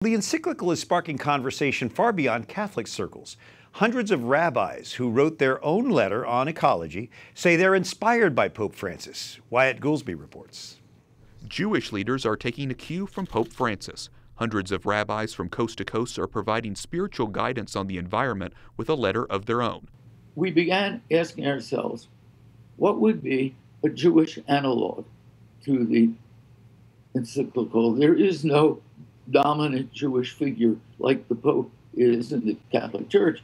The encyclical is sparking conversation far beyond Catholic circles. Hundreds of rabbis who wrote their own letter on ecology say they're inspired by Pope Francis. Wyatt Goolsby reports. Jewish leaders are taking a cue from Pope Francis. Hundreds of rabbis from coast to coast are providing spiritual guidance on the environment with a letter of their own. We began asking ourselves, what would be a Jewish analog to the encyclical? There is no dominant Jewish figure like the Pope is in the Catholic Church.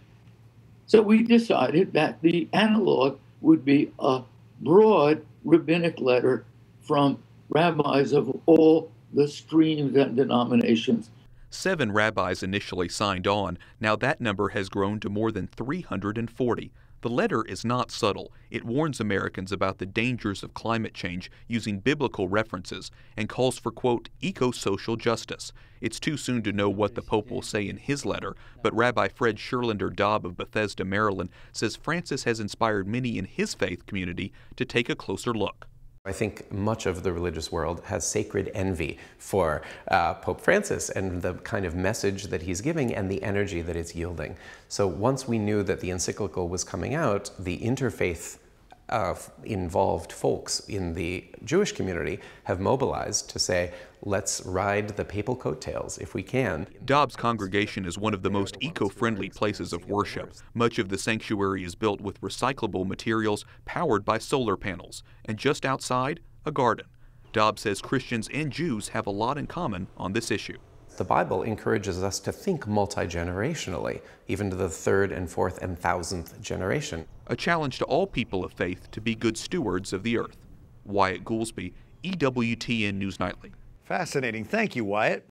So we decided that the analog would be a broad rabbinic letter from rabbis of all the streams and denominations. 7 rabbis initially signed on. Now that number has grown to more than 340. The letter is not subtle. It warns Americans about the dangers of climate change using biblical references and calls for, quote, eco-social justice. It's too soon to know what the Pope will say in his letter, but Rabbi Fred Scherlander-Dobb of Bethesda, Maryland, says Francis has inspired many in his faith community to take a closer look. I think much of the religious world has sacred envy for Pope Francis and the kind of message that he's giving and the energy that it's yielding. So once we knew that the encyclical was coming out, the interfaith involved folks in the Jewish community have mobilized to say, let's ride the papal coattails if we can. Dobbs' congregation is one of the most eco-friendly places of worship. Much of the sanctuary is built with recyclable materials powered by solar panels, and just outside, a garden. Dobbs says Christians and Jews have a lot in common on this issue. The Bible encourages us to think multi-generationally, even to the 3rd and 4th and 1000th generation. A challenge to all people of faith to be good stewards of the earth. Wyatt Goolsby, EWTN News Nightly. Fascinating. Thank you, Wyatt.